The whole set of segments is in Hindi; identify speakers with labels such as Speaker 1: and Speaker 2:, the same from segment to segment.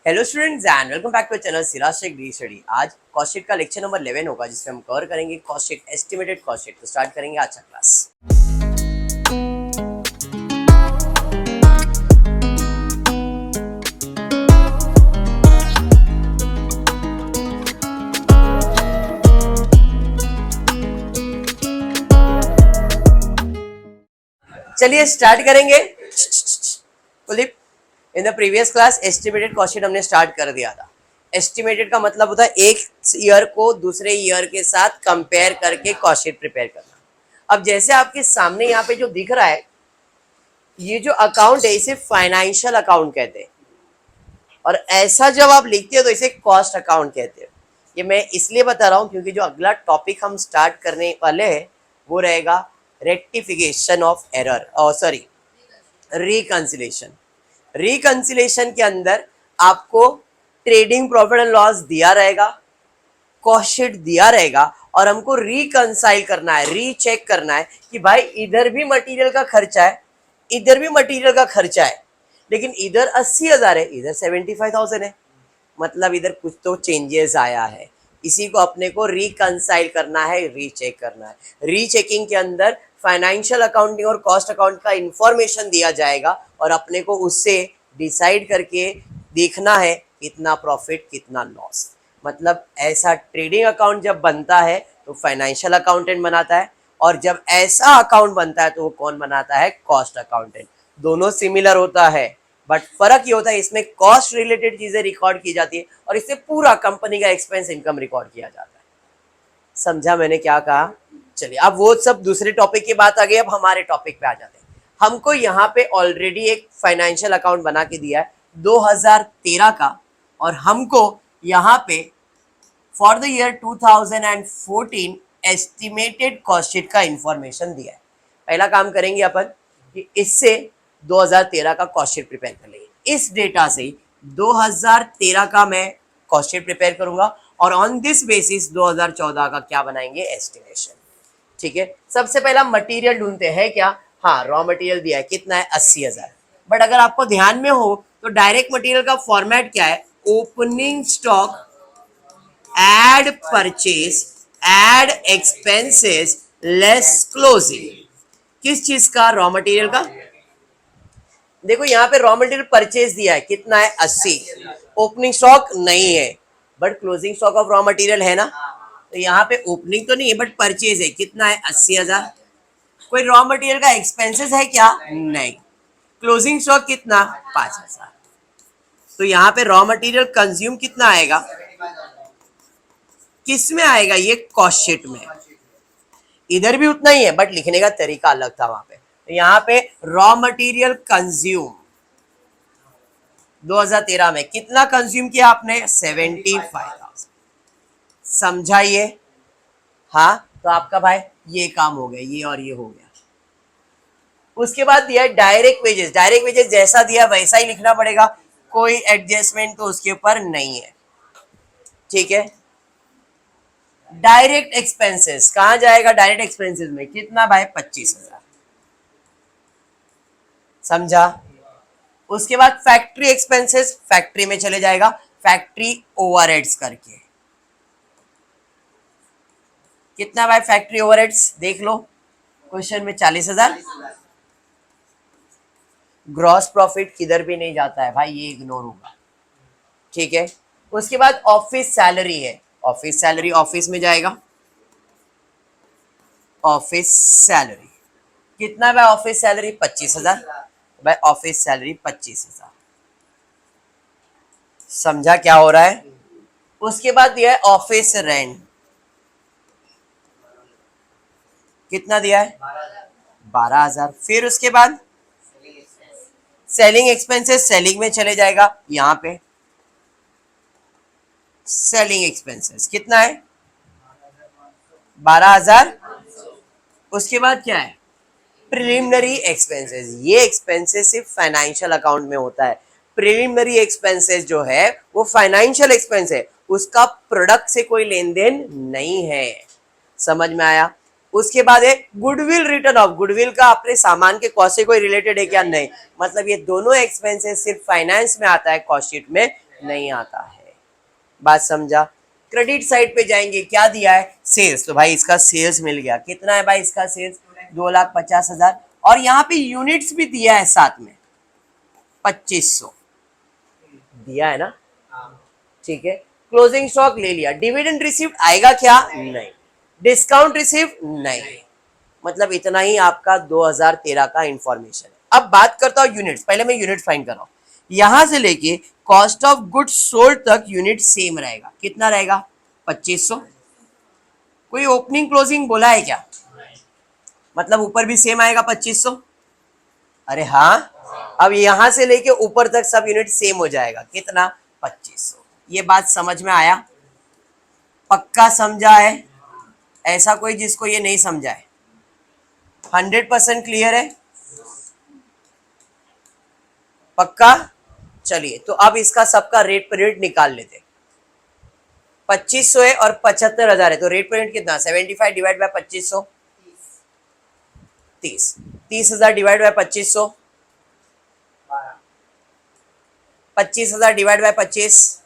Speaker 1: Hello students and welcome back to channel Siraj Shaikh the study. आज कॉस्ट शीट का लेक्चर नंबर 11 होगा जिसमें हम कवर करेंगे cost sheet, estimated cost sheet. तो स्टार्ट करेंगे आज का क्लास। चलिए स्टार्ट करेंगे। Kuldeep, in the previous class estimated cost sheet हमने स्टार्ट कर दिया था। एस्टिमेटेड का मतलब होता है एक ईयर को दूसरे ईयर के साथ कंपेयर करके कॉस्ट शीट प्रिपेयर करना। अब जैसे आपके सामने यहाँ पे जो दिख रहा है, ये जो अकाउंट है इसे फाइनेंशियल अकाउंट कहते हैं, और ऐसा जब आप लिखते हो तो इसे कॉस्ट अकाउंट कहते हैं। ये मैं इसलिए बता रहा हूँ क्योंकि जो अगला टॉपिक हम स्टार्ट करने वाले हैं वो रहेगा rectification of error, sorry reconciliation. Reconciliation के अंदर आपको ट्रेडिंग प्रॉफिट एंड लॉस दिया रहेगा, कॉस्ट शीट दिया रहेगा, और हमको रिकंसाइल करना है, रीचेक करना है कि भाई इधर भी मटेरियल का खर्चा है, इधर भी मटेरियल का खर्चा है, लेकिन इधर 80,000 है, इधर 75,000 है, मतलब इधर कुछ तो चेंजेस आया है। इसी को अपने को रिकंसाइल करना है, रीचेक करना है। रीचेकिंग के अंदर फाइनेंशियल अकाउंटिंग और कॉस्ट अकाउंट का इंफॉर्मेशन दिया जाएगा और अपने को उससे डिसाइड करके देखना है कितना प्रॉफिट कितना लॉस। मतलब ऐसा ट्रेडिंग अकाउंट जब बनता है तो फाइनेंशियल अकाउंटेंट बनाता है, और जब ऐसा अकाउंट बनता है तो वो कौन बनाता है? Cost accountant. दोनों सिमिलर होता है, बट फर्क ये होता है इसमें कॉस्ट रिलेटेड चीजें रिकॉर्ड की जाती है और इससे पूरा कंपनी का एक्सपेंस इनकम रिकॉर्ड किया जाता है। समझा मैंने क्या कहा? चलिए, अब वो सब दूसरे टॉपिक की बात आ गई, अब हमारे टॉपिक पे आ जाते हैं। हमको यहाँ पे ऑलरेडी एक फाइनेंशियल अकाउंट बना के दिया है 2013 का, और हमको यहाँ पे for the year 2014 estimated cost sheet का इंफॉर्मेशन दिया है। पहला काम करेंगे अपन कि इससे 2013 का कॉस्ट शीट प्रिपेयर कर लेंगे। इस डेटा से 2013 का मैं कॉस्ट शीट प्रिपेयर करूंगा और ऑन दिस बेसिस 2014 का क्या बनाएंगे? एस्टिमेशन। ठीक है, सबसे पहला मटेरियल ढूंढते हैं क्या? हाँ, रॉ मटेरियल दिया है, कितना है? 80,000। बट अगर आपको ध्यान में हो तो डायरेक्ट मटेरियल का फॉर्मेट क्या है? Opening stock, add purchase, add expenses, less closing. किस चीज का? रॉ मटेरियल का। देखो यहाँ पे रॉ मटेरियल परचेज दिया है, कितना है? 80। ओपनिंग स्टॉक नहीं है, but closing stock of raw material है ना, तो यहाँ पे ओपनिंग तो नहीं है बट परचेज है, कितना है? 80,000। कोई रॉ मटेरियल का एक्सपेंसेस है क्या? नहीं। क्लोजिंग स्टॉक कितना? 5,000। तो यहाँ पे रॉ मटेरियल कंज्यूम कितना आएगा? किस में आएगा? ये कॉस्ट शीट में। इधर भी उतना ही है बट लिखने का तरीका अलग था वहां पे। तो यहाँ पे रॉ मटेरियल कंज्यूम 2013 में कितना कंज्यूम किया आपने? 75,000। समझाइए। हाँ, तो आपका भाई ये काम हो गया, ये और ये हो गया। उसके बाद दिया डायरेक्ट वेजेस। डायरेक्ट वेजेस जैसा दिया वैसा ही लिखना पड़ेगा, कोई एडजस्टमेंट तो उसके ऊपर नहीं है। ठीक है। डायरेक्ट एक्सपेंसेस कहां जाएगा? डायरेक्ट एक्सपेंसेस में कितना भाई? 25,000। समझा? उसके बाद फैक्ट्री एक्सपेंसेस, फैक्ट्री में चले जाएगा, फैक्ट्री ओवरहेड्स करके कितना भाई? फैक्ट्री ओवरहेड्स देख लो क्वेश्चन में 40,000। ग्रॉस प्रॉफिट किधर भी नहीं जाता है भाई, ये इग्नोर होगा। ठीक है। उसके बाद ऑफिस सैलरी है, ऑफिस सैलरी ऑफिस में जाएगा, ऑफिस सैलरी कितना भाई? Office salary 25,000। भाई ऑफिस सैलरी 25,000। समझा क्या हो रहा है? उसके बाद दिया है ऑफिस रेंट, कितना दिया है? 12,000। फिर उसके बाद सेलिंग एक्सपेंसेस, सेलिंग में चले जाएगा, यहां पे सेलिंग एक्सपेंसेस कितना है? 12,000। उसके बाद क्या है? Preliminary expenses. ये एक्सपेंसेस सिर्फ फाइनेंशियल अकाउंट में होता है। प्रिलिमिनरी एक्सपेंसेस जो है वो फाइनेंशियल एक्सपेंस है, उसका प्रोडक्ट से कोई लेन देन नहीं है। समझ में आया? उसके बाद है गुडविल रिटर्न ऑफ। गुडविल का अपने सामान के कॉस्ट से कोई रिलेटेड है क्या? नहीं। मतलब ये दोनों एक्सपेंसेस सिर्फ फाइनेंस में आता है, कॉस्ट शीट में नहीं आता है। बात समझा? क्रेडिट साइड पे जाएंगे, क्या दिया है? सेल्स। तो भाई इसका सेल्स मिल गया। कितना है भाई इसका सेल्स? 2,50,000। और यहाँ पे यूनिट्स भी दिया है साथ में, 2500 दिया है ना। ठीक है, क्लोजिंग स्टॉक ले लिया। डिविडेंड रिसीव्ड आएगा क्या? नहीं। डिस्काउंट रिसीव्ड नहीं। मतलब इतना ही आपका 2013 का इंफॉर्मेशन है। अब बात करता हूं यूनिट्स। पहले मैं यूनिट फाइंड कर रहा हूं। यहां से लेके कॉस्ट ऑफ गुड्स सोल्ड तक यूनिट सेम रहेगा। कितना रहेगा? 2500। कोई ओपनिंग क्लोजिंग बोला है क्या? मतलब ऊपर भी सेम आएगा 2500। अरे हाँ, अब यहां से लेके ऊपर तक सब यूनिट सेम हो जाएगा। कितना? 2500। ये बात समझ में आया? पक्का समझा है? ऐसा कोई जिसको ये नहीं समझा है? 100% क्लियर है? पक्का? चलिए, तो अब इसका सबका रेट पर यूनिट निकाल लेते। 2500 है और 75,000 है, तो रेट पर यूनिट कितना? 75 divide by 2500, 30। 30,000 divide by 2500, 25,000 divide by 25।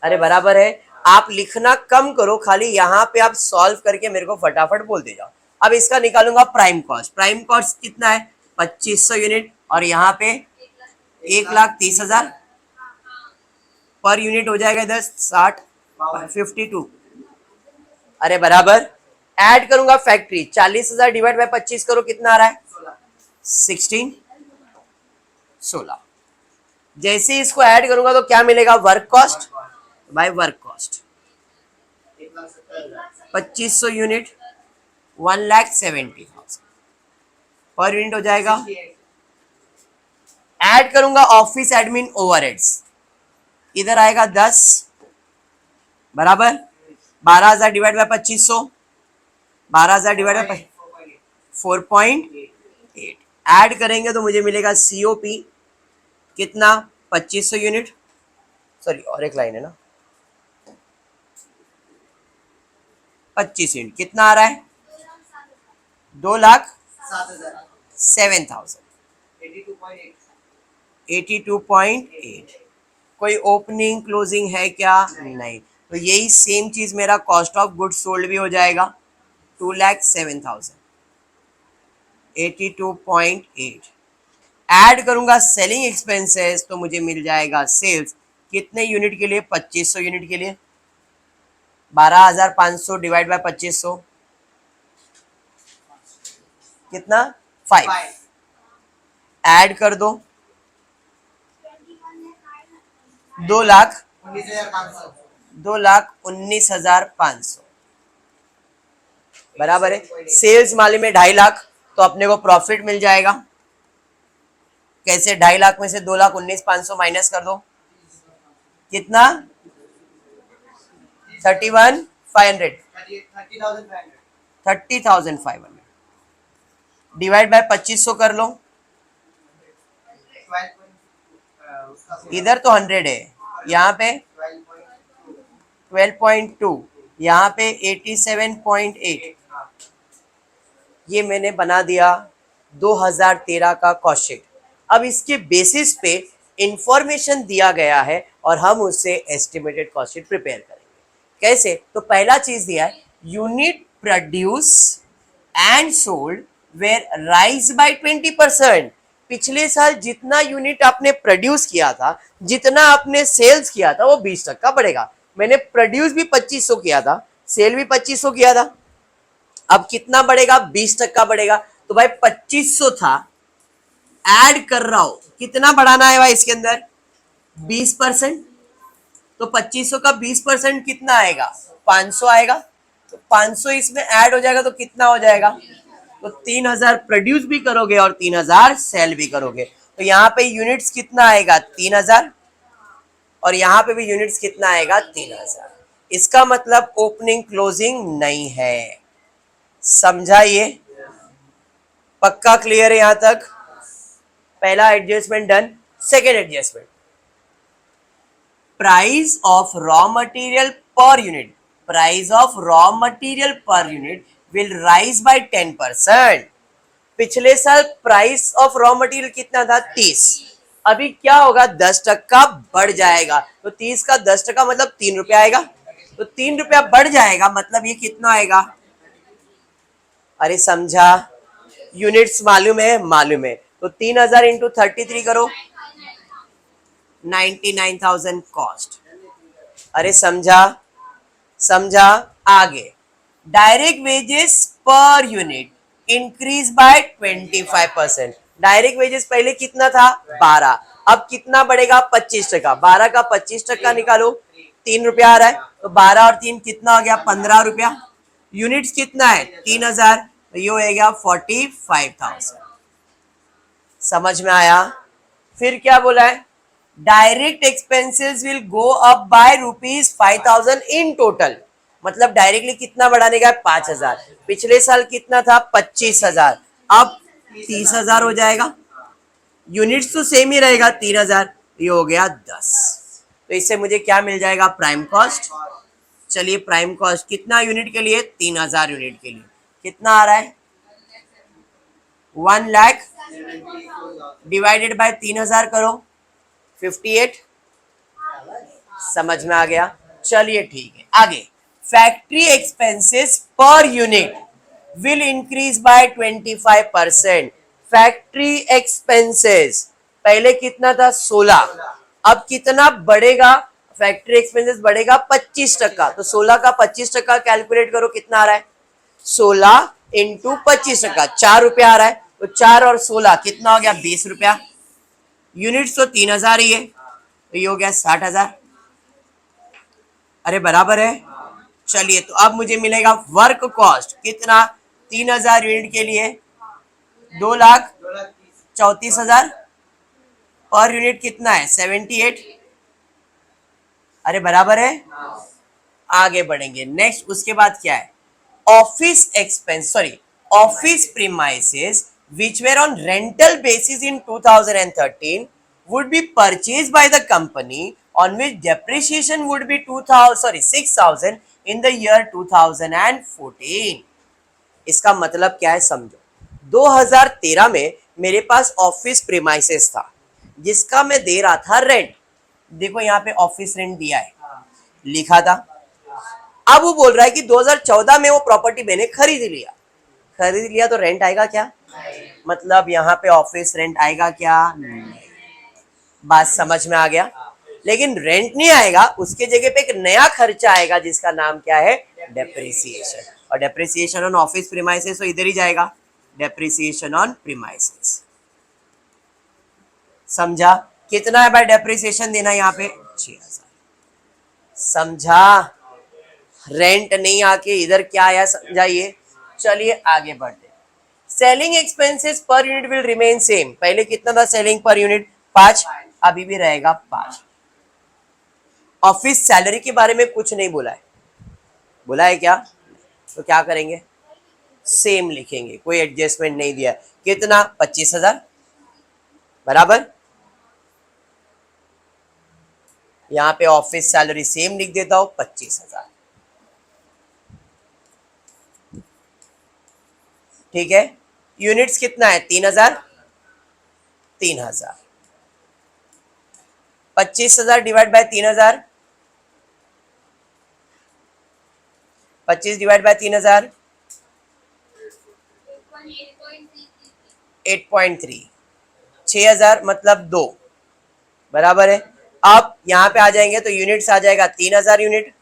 Speaker 1: अरे बराबर है। आप लिखना कम करो, खाली यहाँ पे आप सॉल्व करके मेरे को फटाफट बोल दे जाओ। अब इसका निकालूंगा प्राइम कॉस्ट। प्राइम कॉस्ट कितना है? 2500 यूनिट, और यहाँ पे 1,30,000 पर यूनिट हो जाएगा इधर 60, 52। अरे बराबर। ऐड करूंगा फैक्ट्री। 40,000 डिवाइड बाय 25 करो, कितना आ रहा है? 16। जैसे इसको ऐड करूंगा तो क्या मिलेगा? Work cost by work cost. 2500 unit 1,70,000 per unit हो जाएगा। ऐड करूंगा ऑफिस एडमिन ओवरहेड्स, इधर आएगा 10 बराबर। 12,000 divide by 2500, 12,000 divide by 4.8। Add करेंगे तो मुझे मिलेगा सीओपी कितना? 2500 यूनिट। सॉरी, और एक लाइन है ना। 25 यूनिट कितना आ रहा है? 2,07,000, 82.8। कोई ओपनिंग क्लोजिंग है क्या? नहीं। तो यही सेम चीज मेरा कॉस्ट ऑफ गुड्स सोल्ड भी हो जाएगा। 2,07,000, 82.8। ऐड करूंगा सेलिंग एक्सपेंसेस तो मुझे मिल जाएगा सेल्स। कितने यूनिट के लिए? 2500 यूनिट के लिए। 12,500 डिवाइड बाय 2500, कितना? 5। ऐड कर दो, 2,19,500 बराबर है। सेल्स माले में 2.5 लाख, तो अपने को प्रॉफिट मिल जाएगा। कैसे? 2.5 लाख में से 2,19,500 माइनस कर दो, कितना? 31,500, 30,500 डिवाइड बाय 2500 कर लो। इधर तो 100 है, यहाँ पे 12.2, यहाँ पे 87.8। ये मैंने बना दिया 2013 का कॉस्ट शीट। अब इसके बेसिस पे इंफॉर्मेशन दिया गया है और हम उससे एस्टिमेटेड कॉस्ट शीट प्रिपेयर करेंगे। कैसे? तो पहला चीज दिया है, unit produce and sold were rise by 20%। पिछले साल जितना यूनिट आपने प्रोड्यूस किया था, जितना आपने सेल्स किया था, वो 20% बढ़ेगा। मैंने प्रोड्यूस भी 2500 किया था, सेल भी 2500 किया था। अब कितना बढ़ेगा? 20% बढ़ेगा। तो भाई 2500 था, ऐड कर रहा हूं, कितना बढ़ाना है भाई इसके अंदर? 20%। तो 2500 का 20% कितना आएगा? 500 आएगा। तो 500 इसमें ऐड हो जाएगा तो कितना हो जाएगा? तो 3,000 प्रोड्यूस भी करोगे और 3,000 सेल भी करोगे। तो यहाँ पे यूनिट्स कितना आएगा? 3,000। और यहाँ पे भी यूनिट्स कितना आएगा? 3,000। इसका मतलब ओपनिंग क्लोजिंग नहीं है। समझा ये? पक्का क्लियर है यहां तक? पहला adjustment done. Second adjustment, price of raw material per unit, price of raw material per unit will rise by 10%। पिछले साल प्राइस ऑफ रॉ मटेरियल कितना था? 30। अभी क्या होगा, 10% बढ़ जाएगा, तो 30 का 10% मतलब 3 रुपया आएगा, तो 3 रुपया बढ़ जाएगा, मतलब ये कितना आएगा, अरे समझा, यूनिट्स मालूम है, मालूम है, तो 3000 इंटू 33 करो, 99,000 कॉस्ट। अरे समझा, समझा, आगे direct wages per unit increase by 25%। Direct wages पहले कितना था, 12, अब कितना बढ़ेगा, 25%। 12 का 25% निकालो, 3 रुपया आ रहा है, तो 12 और 3 कितना हो गया, 15 रुपया। यूनिट्स कितना है, 3000, तो ये हो गया 45,000। समझ में आया। फिर क्या बोला है, direct expenses will go up by ₹5,000 in total, मतलब डायरेक्टली कितना बढ़ाने का है, 5,000। पिछले साल कितना था, 25,000, अब 30,000 हो जाएगा। यूनिट्स तो सेम ही रहेगा, 3,000, ये हो गया 10। तो इससे मुझे क्या मिल जाएगा, प्राइम कॉस्ट। चलिए प्राइम कॉस्ट कितना यूनिट के लिए, 3,000 यूनिट के लिए कितना आ रहा है, 1 लाख डिवाइडेड बाय 3,000 करो, 58। समझ में आ गया। चलिए ठीक है, आगे फैक्ट्री एक्सपेंसेस पर unit will increase by 25%। Factory expenses पहले कितना था, 16, अब कितना बढ़ेगा, फैक्ट्री एक्सपेंसेस बढ़ेगा 25%, तो 16 का 25% कैलकुलेट करो, कितना आ रहा है, 16 इंटू 25%, 4 रुपया आ रहा है, तो 4 और 16 कितना हो गया, 20 रुपया। यूनिट्स तो 3,000 ही है, तो ये हो गया 60,000। अरे बराबर है। चलिए तो अब मुझे मिलेगा वर्क कॉस्ट कितना, 3,000 यूनिट के लिए 2,34,000, पर यूनिट कितना है, 78। अरे बराबर है। आगे बढ़ेंगे, नेक्स्ट उसके बाद क्या है, office expense, sorry office premises which were on rental basis in 2013 would be purchased by the company on which depreciation would be 6,000 in the year 2014। इसका मतलब क्या है समझो, 2013 में मेरे पास ऑफिस प्रीमाइसेस था जिसका मैं दे रहा था रेंट, देखो यहाँ पे ऑफिस रेंट दिया है, लिखा था। अब वो बोल रहा है कि 2014 में वो प्रॉपर्टी मैंने खरीद लिया, खरीद लिया तो रेंट आएगा क्या, मतलब यहाँ पे ऑफिस रेंट आएगा क्या, बात समझ में आ गया। लेकिन रेंट नहीं आएगा, उसके जगह पे एक नया खर्चा आएगा जिसका नाम क्या है, डेप्रिसिएशन, और डेप्रिसिएशन ऑन ऑफिस प्रीमाइसेस तो इधर ही जाएगा, डेप्रिसिएशन ऑन प्रीमाइसेस। समझा, कितना है भाई डेप्रिसिएशन देना यहाँ पे, 6,000। समझा, रेंट नहीं आके इधर क्या आया समझाइए। चलिए आगे बढ़ते, सेलिंग एक्सपेंसेस पर यूनिट विल रिमेन सेम, पहले कितना था सेलिंग पर यूनिट, 5, अभी भी रहेगा 5। ऑफिस सैलरी के बारे में कुछ नहीं बोला है, बोला है क्या, तो क्या करेंगे, सेम लिखेंगे, कोई एडजस्टमेंट नहीं दिया, कितना, 25,000, बराबर। यहां पे ऑफिस सैलरी सेम लिख देता हूं, 25,000, ठीक है। यूनिट्स कितना है, 3,000, 3,000, 25,000 डिवाइड बाय 3,000, 25 डिवाइड बाय 3,000, 8.3, 6,000 मतलब 2, बराबर है। अब यहां पे आ जाएंगे तो यूनिट्स आ जाएगा 3,000 unit,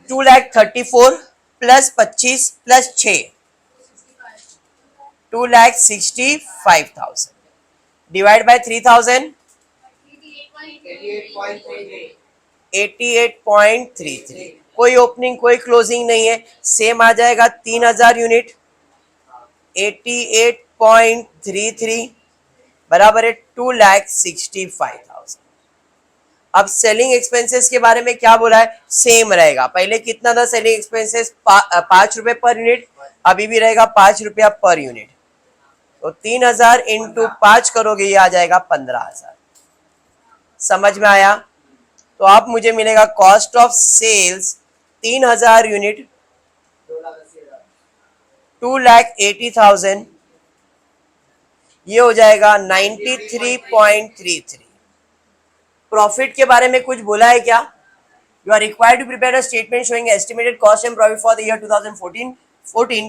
Speaker 1: 2,34,000 plus 25 plus 6, 2,65,000 divide by 3,000, 88.33, कोई ओपनिंग कोई क्लोजिंग नहीं है, सेम आ जाएगा 3,000 यूनिट, 88.33 बराबर है 2,65,000। अब सेलिंग एक्सपेंसेस के बारे में क्या बोला है, सेम रहेगा, पहले कितना था सेलिंग एक्सपेंसेस, 5 रुपए पर यूनिट, अभी भी रहेगा 5 रुपया पर यूनिट, तो 3,000 इंटू 5 करोगे ये आ जाएगा 15,000। समझ में आया। तो अब मुझे मिलेगा कॉस्ट ऑफ सेल्स 3,000 यूनिट 2,80,000 ये हो जाएगा 93.33। प्रॉफिट के बारे में कुछ बोला है क्या? You are required to prepare a statement showing estimated cost and profit for the year 2014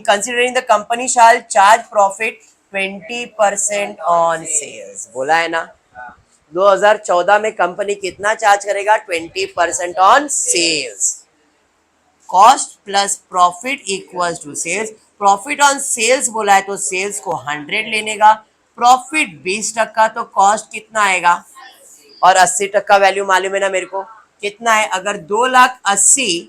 Speaker 1: considering the company shall charge profit 20% on sales. बोला है ना, 2014 में कंपनी कितना चार्ज करेगा? 20% on sales. Cost plus profit equals to sales. Profit on sales बोला है तो सेल्स को 100 लेने का, प्रॉफिट 20%, तो कॉस्ट कितना आएगा? और 80% वैल्यू मालूम है ना मेरे को कितना है? अगर 2,80,000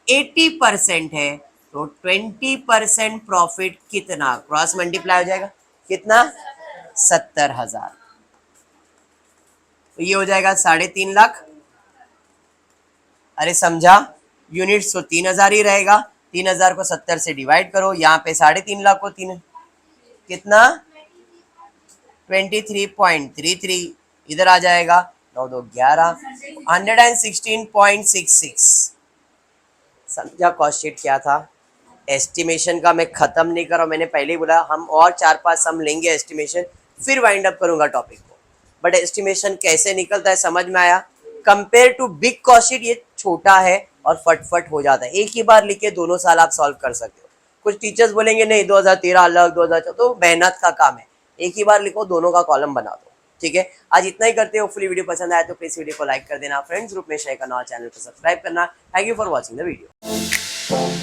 Speaker 1: 80% है तो 20% प्रॉफिट कितना? क्रॉस मल्टीप्लाई हो जाएगा कितना? 70,000। तो ये हो जाएगा 3.5 लाख। अरे समझा, यूनिट्स तो 3,000 ही रहेगा, 3,000 को 70 से डिवाइड करो, यहाँ पे 3.5 लाख को 3 कितना? 23.33 इधर आ जाएगा, 9 2 11, 116.66। समझा कॉस्ट शीट क्या था? एस्टिमेशन का मैं खत्म नहीं कर रहा हूँ, मैंने पहले ही बोला हम और 4-5 सम लेंगे एस्टिमेशन, फिर वाइंड अप करूंगा टॉपिक को। बट एस्टिमेशन कैसे निकलता है समझ में आया? Compare to big cost sheet ये छोटा है और फटफट हो जाता है, एक ही बार लिख के दोनों साल आप सॉल्व कर सकते हो। कुछ टीचर्स बोलेंगे नहीं 2013 अलग 2014, तो मेहनत का काम है, एक ही बार लिखो, दोनों का कॉलम बना दो। ठीक है, आज इतना ही करते हो। होपफुली वीडियो पसंद आया तो प्लीज वीडियो को लाइक कर देना, फ्रेंड्स ग्रुप में शेयर करना और चैनल को सब्सक्राइब करना। Thank you for watching the video.